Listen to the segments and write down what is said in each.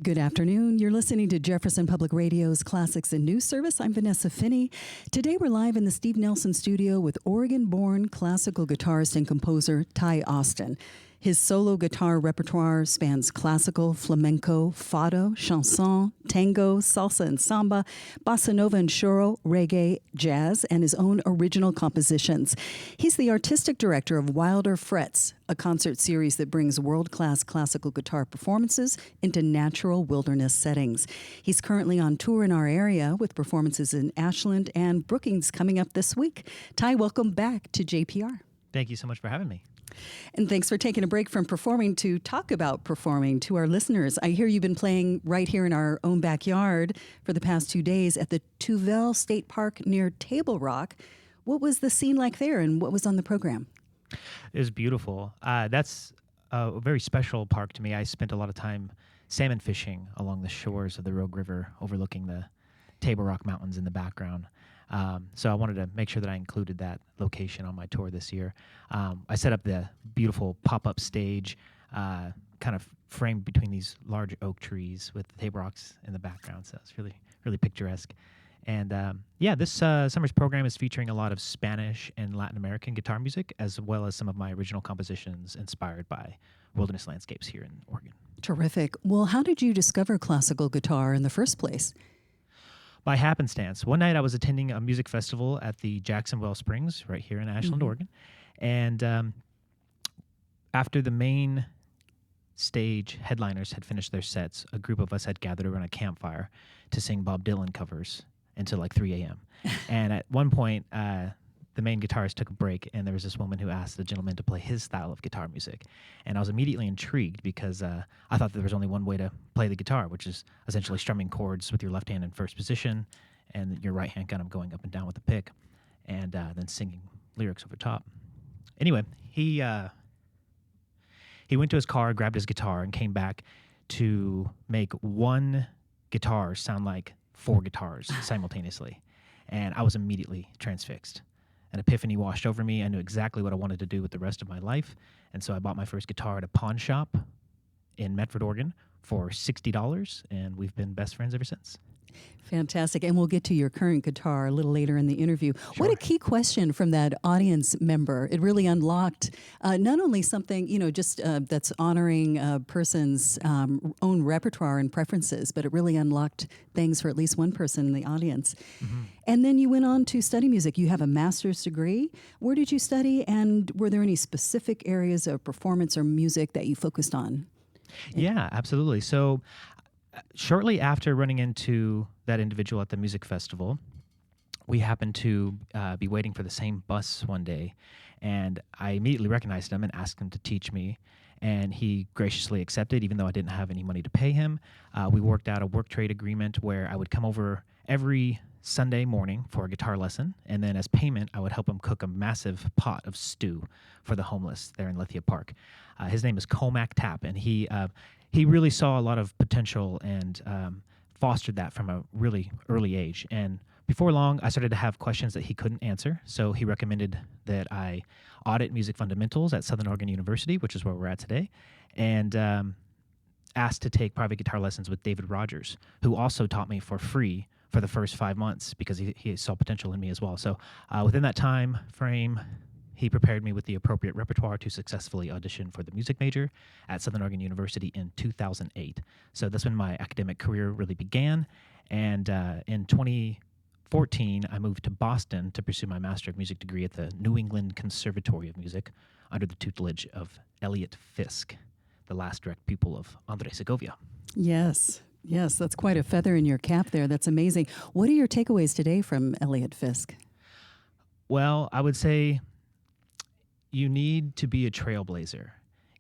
Good afternoon. You're listening to Jefferson Public Radio's Classics and News Service. I'm Vanessa Finney. Today we're live in the Steve Nelson studio with Oregon-born classical guitarist and composer Tye Austin. His solo guitar repertoire spans classical, flamenco, fado, chanson, tango, salsa and samba, bossa nova and choro, reggae, jazz, and his own original compositions. He's the artistic director of Wilder Frets, a concert series that brings world-class classical guitar performances into natural wilderness settings. He's currently on tour in our area with performances in Ashland and Brookings coming up this week. Tye, welcome back to JPR. Thank you so much for having me. And thanks for taking a break from performing to talk about performing to our listeners. I hear you've been playing right here in our own backyard for the past 2 days at the Tuville State Park near Table Rock. What was the scene like there and what was on the program? It was beautiful. That's a very special park to me. I spent a lot of time salmon fishing along the shores of the Rogue River, overlooking the Table Rock Mountains in the background. So I wanted to make sure that I included that location on my tour this year. I set up the beautiful pop-up stage, kind of framed between these large oak trees with the table rocks in the background. So it's really, really picturesque. And this summer's program is featuring a lot of Spanish and Latin American guitar music, as well as some of my original compositions inspired by wilderness landscapes here in Oregon. Terrific. Well, how did you discover classical guitar in the first place? By happenstance. One night I was attending a music festival at the Jackson Well Springs right here in Ashland, Oregon. And after the main stage headliners had finished their sets, a group of us had gathered around a campfire to sing Bob Dylan covers until like 3 a.m. And at one point, the main guitarist took a break, and there was this woman who asked the gentleman to play his style of guitar music. And I was immediately intrigued because I thought that there was only one way to play the guitar, which is essentially strumming chords with your left hand in first position and your right hand kind of going up and down with the pick, and then singing lyrics over top. Anyway, he went to his car, grabbed his guitar, and came back to make one guitar sound like 4 guitars simultaneously. And I was immediately transfixed. An epiphany washed over me. I knew exactly what I wanted to do with the rest of my life. And so I bought my first guitar at a pawn shop in Medford, Oregon for $60, and we've been best friends ever since. Fantastic. And we'll get to your current guitar a little later in the interview. Sure. What a key question from that audience member. It really unlocked not only something, that's honoring a person's own repertoire and preferences, but it really unlocked things for at least one person in the audience. Mm-hmm. And then you went on to study music. You have a master's degree. Where did you study, and were there any specific areas of performance or music that you focused on? Yeah, absolutely. So shortly after running into that individual at the music festival, we happened to be waiting for the same bus one day, and I immediately recognized him and asked him to teach me, and he graciously accepted, even though I didn't have any money to pay him. We worked out a work trade agreement where I would come over every Sunday morning for a guitar lesson, and then as payment, I would help him cook a massive pot of stew for the homeless there in Lithia Park. His name is Comac Tapp, and he really saw a lot of potential and fostered that from a really early age. And before long, I started to have questions that he couldn't answer, so he recommended that I audit music fundamentals at Southern Oregon University, which is where we're at today, and asked to take private guitar lessons with David Rogers, who also taught me for free for the first 5 months because he saw potential in me as well. So within that time frame, he prepared me with the appropriate repertoire to successfully audition for the music major at Southern Oregon University in 2008. So that's when my academic career really began. And in 2014, I moved to Boston to pursue my Master of Music degree at the New England Conservatory of Music under the tutelage of Elliot Fisk, the last direct pupil of André Segovia. Yes, that's quite a feather in your cap there. That's amazing. What are your takeaways today from Elliot Fisk? Well, I would say you need to be a trailblazer.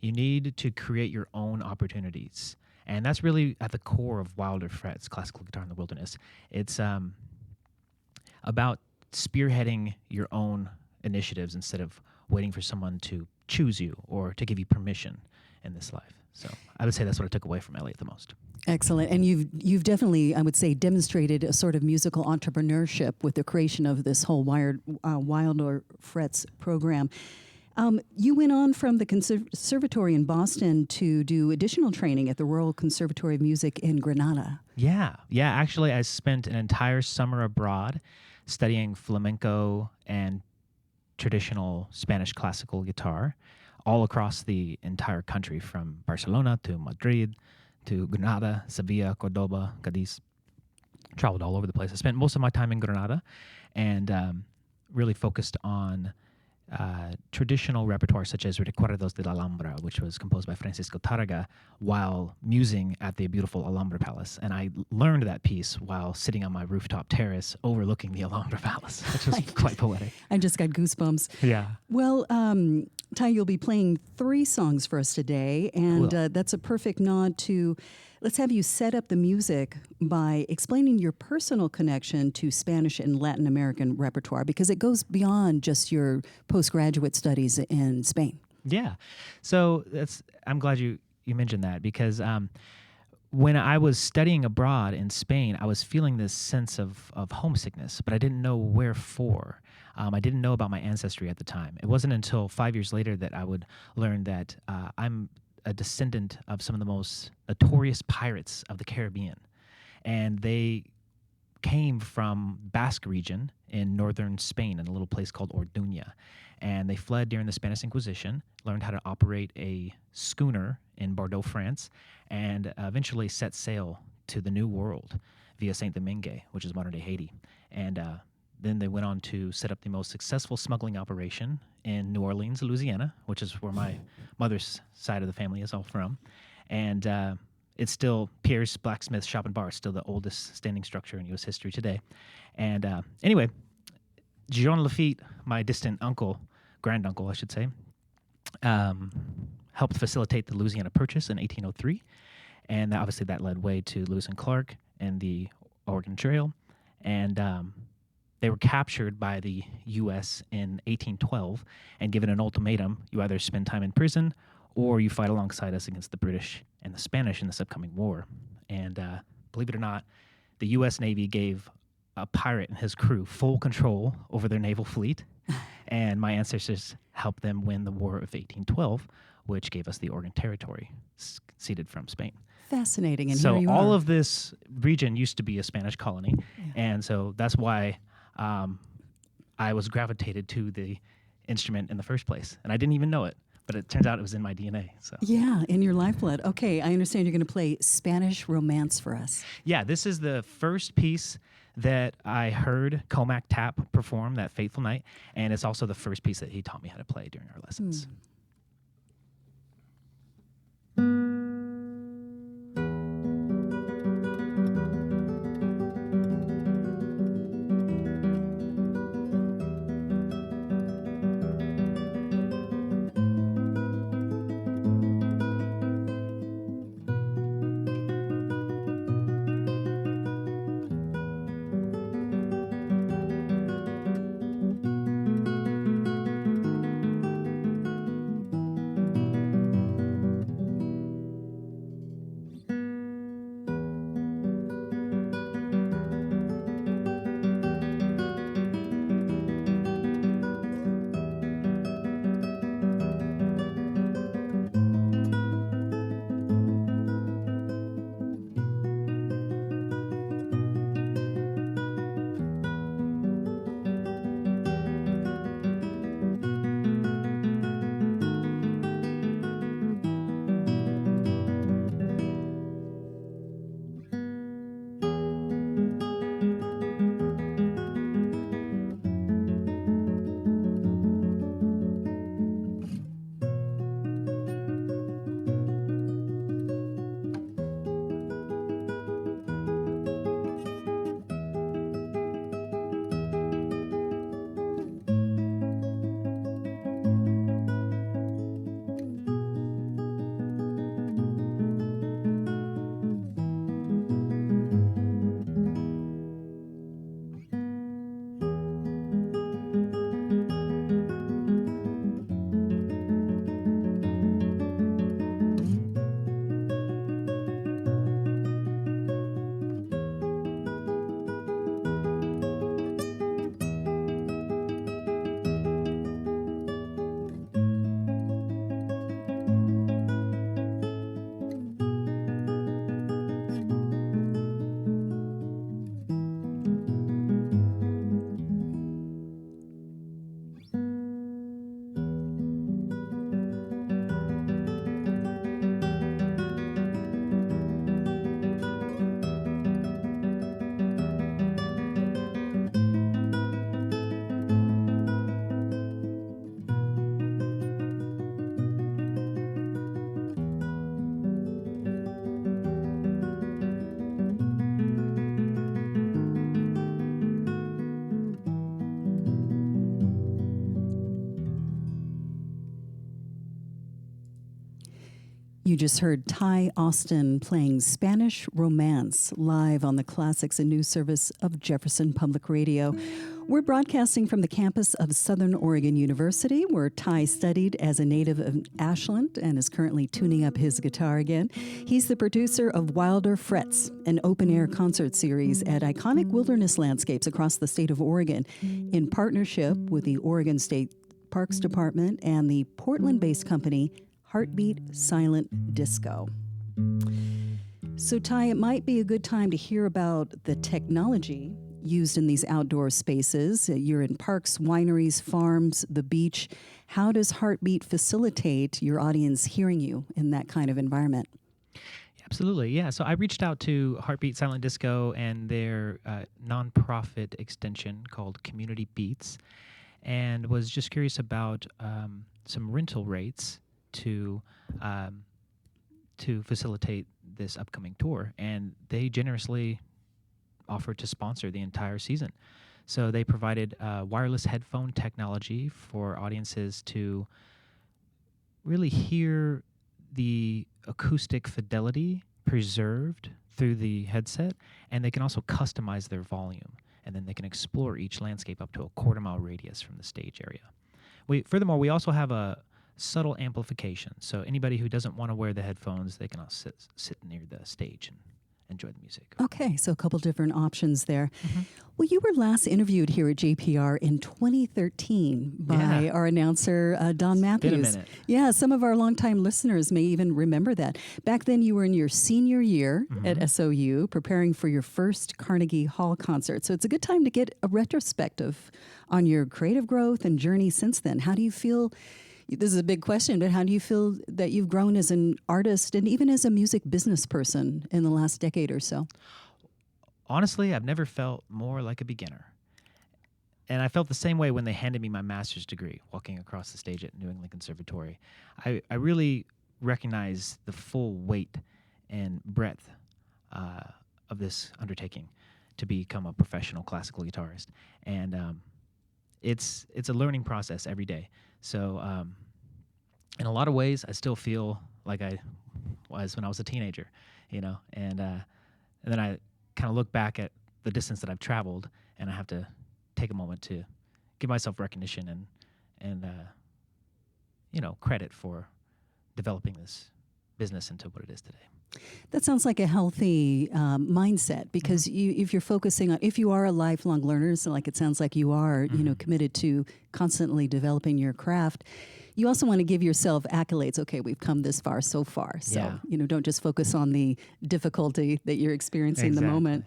You need to create your own opportunities. And that's really at the core of Wilder Frets, classical guitar in the wilderness. It's about spearheading your own initiatives instead of waiting for someone to choose you or to give you permission in this life. So I would say that's what I took away from Elliot the most. Excellent. And you've definitely, I would say, demonstrated a sort of musical entrepreneurship with the creation of this whole Wilder Frets program. You went on from the conservatory in Boston to do additional training at the Royal Conservatory of Music in Granada. Yeah. Actually, I spent an entire summer abroad studying flamenco and traditional Spanish classical guitar all across the entire country, from Barcelona to Madrid to Granada, Sevilla, Cordoba, Cadiz. Traveled all over the place. I spent most of my time in Granada and really focused on traditional repertoire such as Recuerdos de la Alhambra, which was composed by Francisco Tárrega while musing at the beautiful Alhambra Palace. And I learned that piece while sitting on my rooftop terrace overlooking the Alhambra Palace, which was quite poetic. I just got goosebumps. Yeah. Well, Tye, you'll be playing 3 songs for us today, and Cool. That's a perfect nod to, let's have you set up the music by explaining your personal connection to Spanish and Latin American repertoire, because it goes beyond just your postgraduate studies in Spain. Yeah. So I'm glad you mentioned that, because when I was studying abroad in Spain, I was feeling this sense of homesickness, but I didn't know where for. I didn't know about my ancestry at the time. It wasn't until 5 years later that I would learn that I'm a descendant of some of the most notorious pirates of the Caribbean. And they came from Basque region in northern Spain in a little place called Orduña. And they fled during the Spanish Inquisition, learned how to operate a schooner in Bordeaux, France, and eventually set sail to the New World via Saint-Domingue, which is modern-day Haiti. And then they went on to set up the most successful smuggling operation in New Orleans, Louisiana, which is where my mother's side of the family is all from. And it's still Pierre's Blacksmith Shop and Bar. It's still the oldest standing structure in U.S. history today. And anyway, Jean Lafitte, my distant uncle, granduncle, I should say, helped facilitate the Louisiana Purchase in 1803. And obviously that led way to Lewis and Clark and the Oregon Trail. And they were captured by the U.S. in 1812 and given an ultimatum: you either spend time in prison or you fight alongside us against the British and the Spanish in this upcoming war. And believe it or not, the U.S. Navy gave a pirate and his crew full control over their naval fleet, and my ancestors helped them win the War of 1812, which gave us the Oregon Territory, ceded from Spain. Fascinating. And So here you all are. of this region used to be a Spanish colony, and so that's why I was gravitated to the instrument in the first place, and I didn't even know it, but it turns out it was in my DNA. So Yeah, in your lifeblood. Okay, I understand you're going to play Spanish Romance for us. yeah, this is the first piece that I heard Comac Tapp perform that fateful night, and it's also the first piece that he taught me how to play during our lessons. You just heard Tye Austin playing Spanish Romance live on the Classics and News service of Jefferson Public Radio. We're broadcasting from the campus of Southern Oregon University, where Tye studied as a native of Ashland and is currently tuning up his guitar again. He's the producer of Wilder Frets, an open-air concert series at iconic wilderness landscapes across the state of Oregon, in partnership with the Oregon State Parks Department and the Portland-based company Heartbeat Silent Disco. So, Tye, it might be a good time to hear about the technology used in these outdoor spaces. You're in parks, wineries, farms, the beach. How does Heartbeat facilitate your audience hearing you in that kind of environment? Absolutely, yeah. So I reached out to Heartbeat Silent Disco and their nonprofit extension called Community Beats, and was just curious about some rental rates to facilitate this upcoming tour, and they generously offered to sponsor the entire season. So they provided wireless headphone technology for audiences to really hear the acoustic fidelity preserved through the headset, and they can also customize their volume, and then they can explore each landscape up to a quarter-mile radius from the stage area. Furthermore, we also have a subtle amplification, so anybody who doesn't want to wear the headphones, they can also sit near the stage and enjoy the music. Okay, so a couple different options there. Mm-hmm. Well, you were last interviewed here at JPR in 2013 by our announcer, Don Matthews. Been a minute. Yeah, some of our longtime listeners may even remember that. Back then, you were in your senior year at SOU, preparing for your first Carnegie Hall concert. So it's a good time to get a retrospective on your creative growth and journey since then. How do you feel? This is a big question, but how do you feel that you've grown as an artist and even as a music business person in the last decade or so? Honestly, I've never felt more like a beginner. And I felt the same way when they handed me my master's degree, walking across the stage at New England Conservatory. I really recognize the full weight and breadth of this undertaking to become a professional classical guitarist. And it's a learning process every day. So in a lot of ways, I still feel like I was when I was a teenager, and then I kind of look back at the distance that I've traveled, and I have to take a moment to give myself recognition and credit for developing this business into what it is today. That sounds like a healthy mindset, because if you're focusing on, if you are a lifelong learner, so like it sounds like you are, committed to constantly developing your craft, you also want to give yourself accolades. Okay, we've come this far so far. So, don't just focus on the difficulty that you're experiencing in the moment.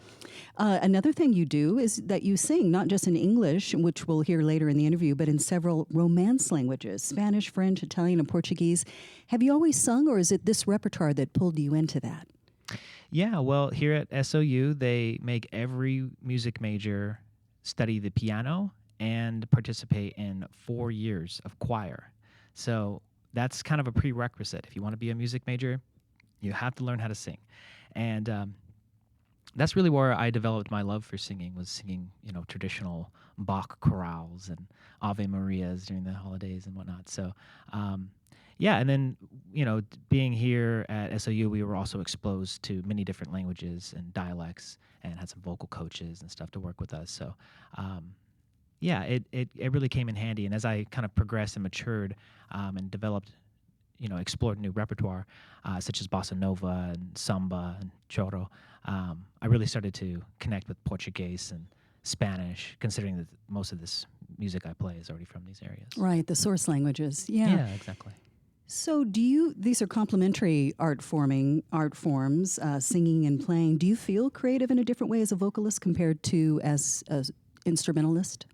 Another thing you do is that you sing, not just in English, which we'll hear later in the interview, but in several Romance languages, Spanish, French, Italian, and Portuguese. Have you always sung, or is it this repertoire that pulled you into that? Yeah, well, here at SOU, they make every music major study the piano and participate in 4 years of choir. So that's kind of a prerequisite. If you want to be a music major, you have to learn how to sing. And that's really where I developed my love for singing, was singing, traditional Bach chorales and Ave Marias during the holidays and whatnot. So, and then, being here at SOU, we were also exposed to many different languages and dialects, and had some vocal coaches and stuff to work with us. So, it really came in handy. And as I kind of progressed and matured and developed, explored new repertoire, such as bossa nova and samba and choro, I really started to connect with Portuguese and Spanish, considering that most of this music I play is already from these areas. Right, the source languages. Yeah, exactly. So these are complementary art forms, singing and playing. Do you feel creative in a different way as a vocalist compared to as an instrumentalist?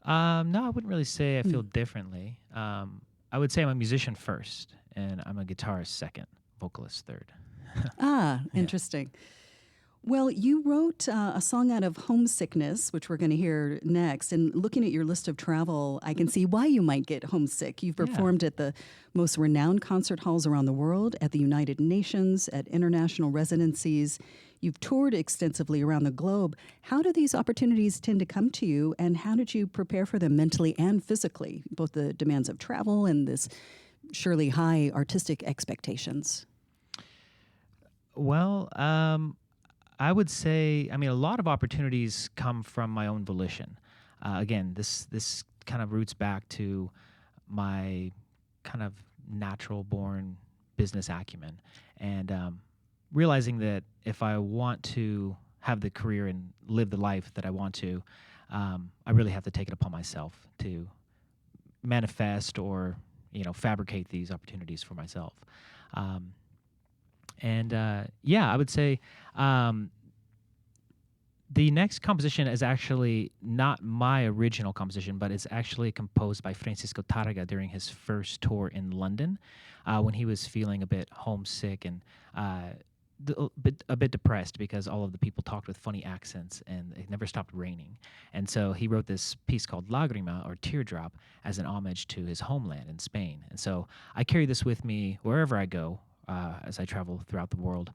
No, I wouldn't really say I feel differently. I would say I'm a musician first, and I'm a guitarist second, vocalist third. Interesting. Well, you wrote a song out of homesickness, which we're going to hear next. And looking at your list of travel, I can see why you might get homesick. You've performed at the most renowned concert halls around the world, at the United Nations, at international residencies. You've toured extensively around the globe. How do these opportunities tend to come to you, and how did you prepare for them mentally and physically, both the demands of travel and this surely high artistic expectations. Well, I would say, I mean, a lot of opportunities come from my own volition. Again, this kind of roots back to my kind of natural born business acumen, and realizing that if I want to have the career and live the life that I want to, I really have to take it upon myself to manifest or fabricate these opportunities for myself. Yeah, I would say the next composition is actually not my original composition, but it's actually composed by Francisco Targa during his first tour in London, when he was feeling a bit homesick and a bit depressed because all of the people talked with funny accents and it never stopped raining. And so he wrote this piece called Lagrima, or Teardrop, as an homage to his homeland in Spain. And so I carry this with me wherever I go, as I travel throughout the world,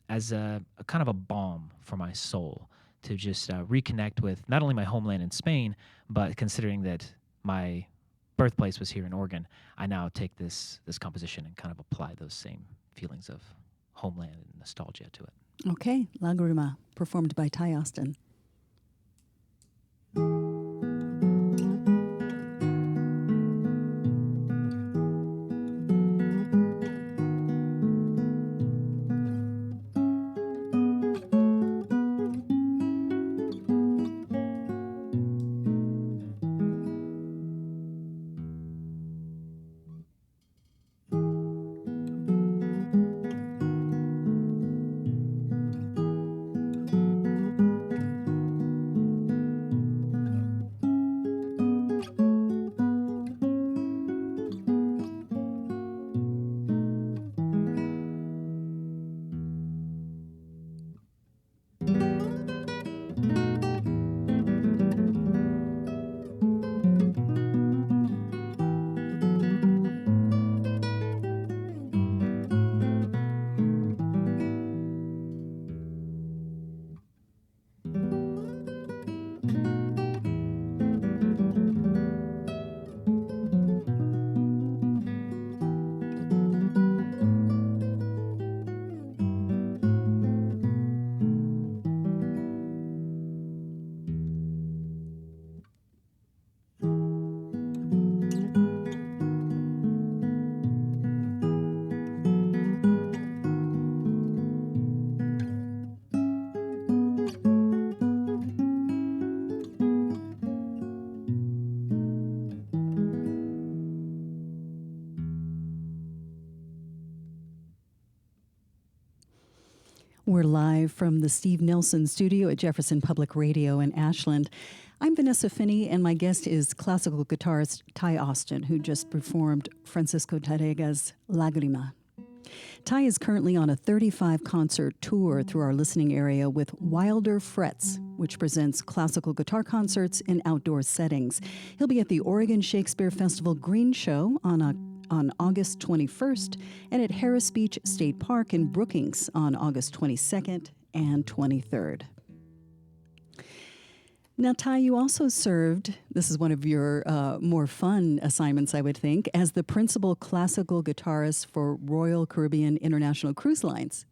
as a kind of a balm for my soul to just reconnect with not only my homeland in Spain, but considering that my birthplace was here in Oregon, I now take this composition and kind of apply those same feelings of homeland and nostalgia to it. Okay, Lagrima, performed by Tye Austin. We're live from the Steve Nelson studio at Jefferson Public Radio in Ashland. I'm Vanessa Finney, and my guest is classical guitarist Tye Austin, who just performed Francisco Targa's Lagrima. Tye is currently on a 35-concert tour through our listening area with Wilder Frets, which presents classical guitar concerts in outdoor settings. He'll be at the Oregon Shakespeare Festival Green Show on August 21st and at Harris Beach State Park in Brookings on August 22nd and 23rd. Now, Tye, you also served, this is one of your more fun assignments, I would think, as the principal classical guitarist for Royal Caribbean International Cruise Lines.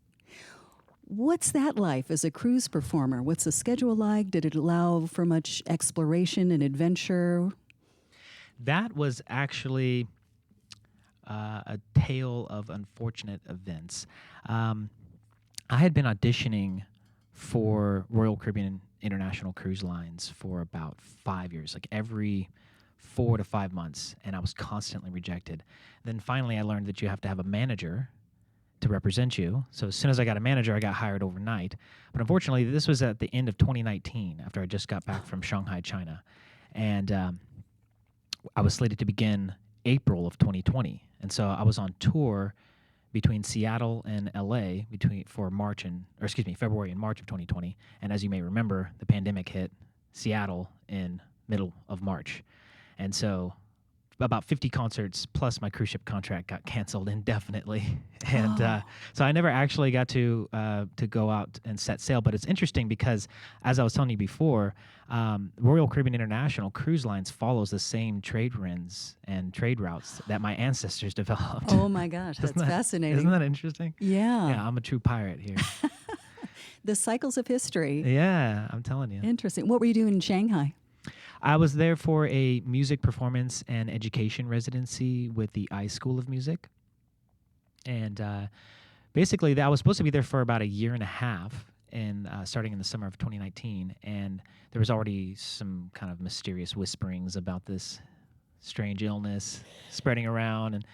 What's that like as a cruise performer? What's the schedule like? Did it allow for much exploration and adventure? That was actually a tale of unfortunate events. I had been auditioning for Royal Caribbean International Cruise Lines for about 5 years, like every 4 to 5 months, and I was constantly rejected. Then finally I learned that you have to have a manager to represent you. So as soon as I got a manager, I got hired overnight. But unfortunately, this was at the end of 2019, after I just got back from Shanghai, China. And I was slated to begin April of 2020. And so I was on tour between Seattle and LA February and March of 2020. And as you may remember, the pandemic hit Seattle in middle of March. And so about 50 concerts plus my cruise ship contract got canceled indefinitely, and so I never actually got to go out and set sail. But it's interesting because, as I was telling you before, Royal Caribbean International Cruise Lines follows the same trade winds and trade routes that my ancestors developed. Oh my gosh, that's fascinating. Isn't that interesting? Yeah. Yeah, I'm a true pirate here. The cycles of history. Yeah, I'm telling you. Interesting. What were you doing in Shanghai? I was there for a music performance and education residency with the School of Music. And basically, I was supposed to be there for about a year and a half, and starting in the summer of 2019. And there was already some kind of mysterious whisperings about this strange illness spreading around. And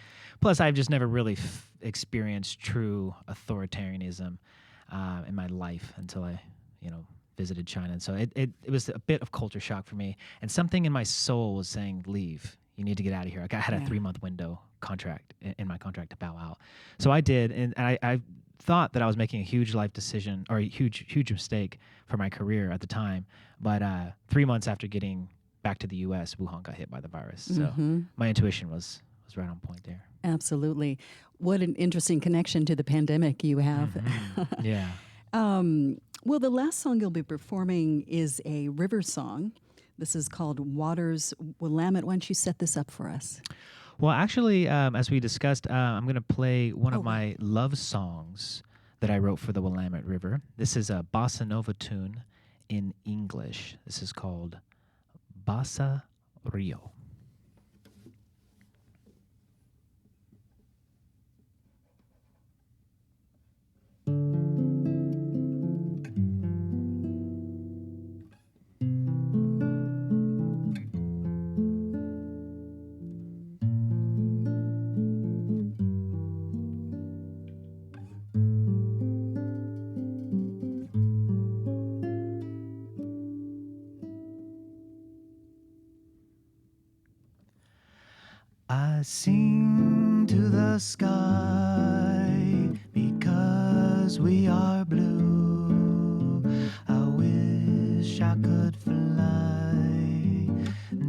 plus, I've just never really experienced true authoritarianism in my life until I, visited China. And so it was a bit of culture shock for me. And something in my soul was saying, leave. You need to get out of here. Like I had a 3-month window contract in my contract to bow out. So I did. And I thought that I was making a huge life decision or a huge mistake for my career at the time. But 3 months after getting back to the U.S., Wuhan got hit by the virus. So my intuition was right on point there. Absolutely. What an interesting connection to the pandemic you have. Yeah. Well, the last song you'll be performing is a river song. This is called Waters Willamette. Why don't you set this up for us? Well, actually, as we discussed, I'm going to play one of my love songs that I wrote for the Willamette River. This is a bossa nova tune in English. This is called Bossa Rio. I sing to the sky because we are blue. I wish I could fly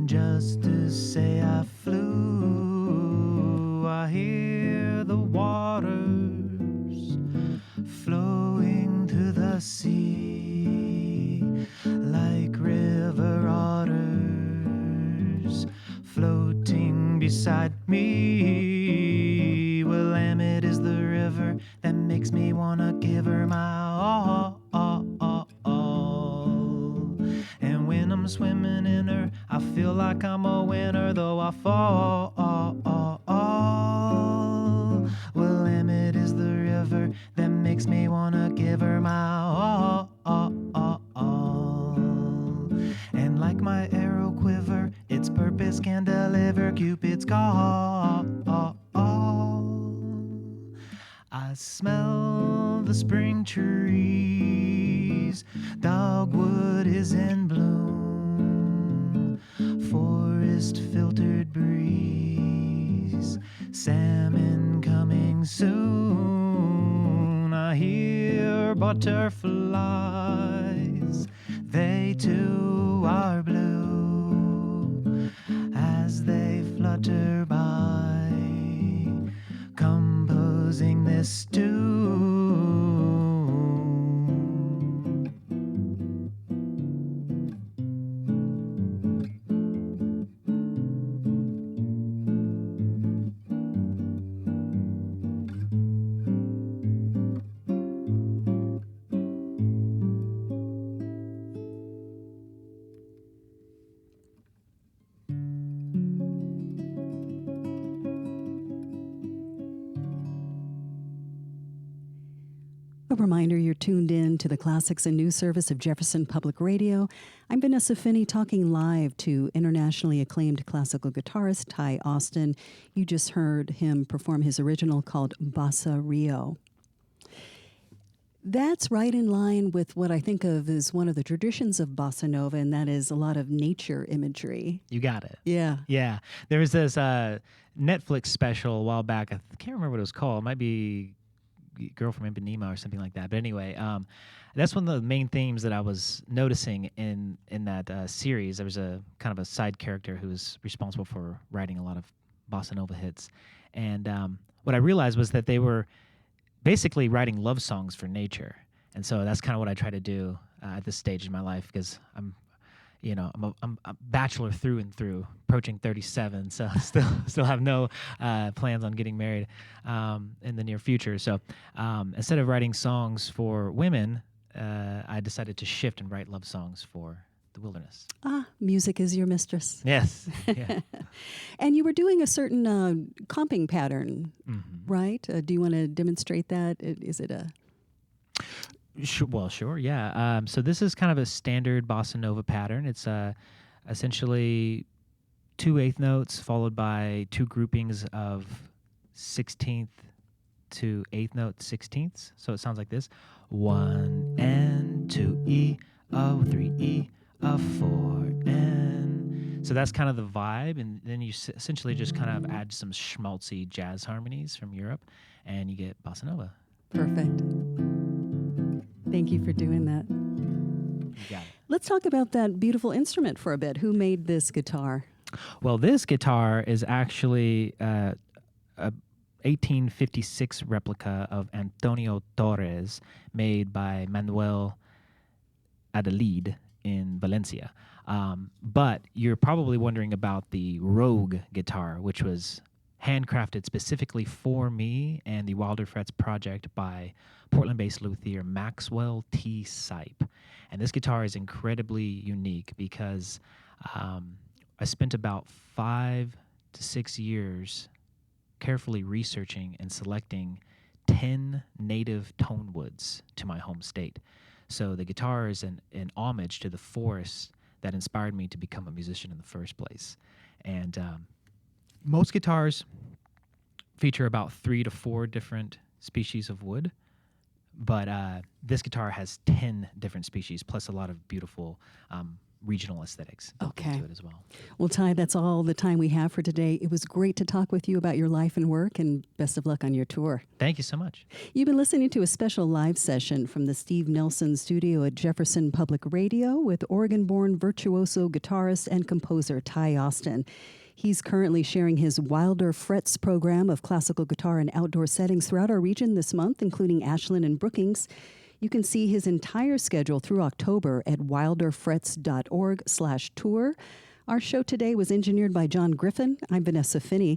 just to say I flew. I hear the waters flowing to the sea like river otters floating beside me. Willamette is the river that makes me wanna give her my all. And when I'm swimming in her, I feel like I'm a winner, though I fall. Willamette is the river that makes me wanna give her my all. And like my arrow quiver, its purpose can deliver Cupid's call. I smell the spring trees, dogwood is in bloom, forest filtered breeze, salmon coming soon. I hear butterflies, they too are blue as they flutter by, composing this tune. A reminder, you're tuned in to the Classics and News Service of Jefferson Public Radio. I'm Vanessa Finney, talking live to internationally acclaimed classical guitarist Tye Austin. You just heard him perform his original called Bossa Rio. That's right in line with what I think of as one of the traditions of bossa nova, and that is a lot of nature imagery. You got it. Yeah. Yeah. There was this Netflix special a while back. I can't remember what it was called. It might be girl from Ipanema or something like that. But anyway, that's one of the main themes that I was noticing in that series. There was a kind of a side character who was responsible for writing a lot of bossa nova hits, and what I realized was that they were basically writing love songs for nature, and so that's kind of what I try to do at this stage in my life, because I'm a bachelor through and through, approaching 37, so still have no plans on getting married in the near future. So instead of writing songs for women, I decided to shift and write love songs for the wilderness. Music is your mistress. Yes. Yeah. And you were doing a certain comping pattern, right? Do you want to demonstrate that? Is it a... Sure, yeah. So this is kind of a standard bossa nova pattern. It's essentially 2 eighth notes followed by 2 groupings of 16th to 8th note 16ths. So it sounds like this: 1 and 2 E, 3 E, 4 N. So that's kind of the vibe, and then you essentially just kind of add some schmaltzy jazz harmonies from Europe, and you get bossa nova. Perfect. Thank you for doing that. You got it. Let's talk about that beautiful instrument for a bit. Who made this guitar? Well, this guitar is actually a 1856 replica of Antonio Torres, made by Manuel Adalid in Valencia. But you're probably wondering about the Rogue guitar, which was handcrafted specifically for me and the Wilder Frets project by Portland-based luthier Maxwell T. Sipe. And this guitar is incredibly unique because I spent about 5 to 6 years carefully researching and selecting 10 native tone woods to my home state. So the guitar is an homage to the forest that inspired me to become a musician in the first place. And most guitars feature about 3 to 4 different species of wood, but this guitar has 10 different species, plus a lot of beautiful regional aesthetics built into it as well. Well, Tye, that's all the time we have for today. It was great to talk with you about your life and work, and best of luck on your tour. Thank you so much. You've been listening to a special live session from the Steve Nelson studio at Jefferson Public Radio with Oregon-born virtuoso guitarist and composer Tye Austin. He's currently sharing his Wilder Frets program of classical guitar in outdoor settings throughout our region this month, including Ashland and Brookings. You can see his entire schedule through October at wilderfrets.org/tour. Our show today was engineered by John Griffin. I'm Vanessa Finney.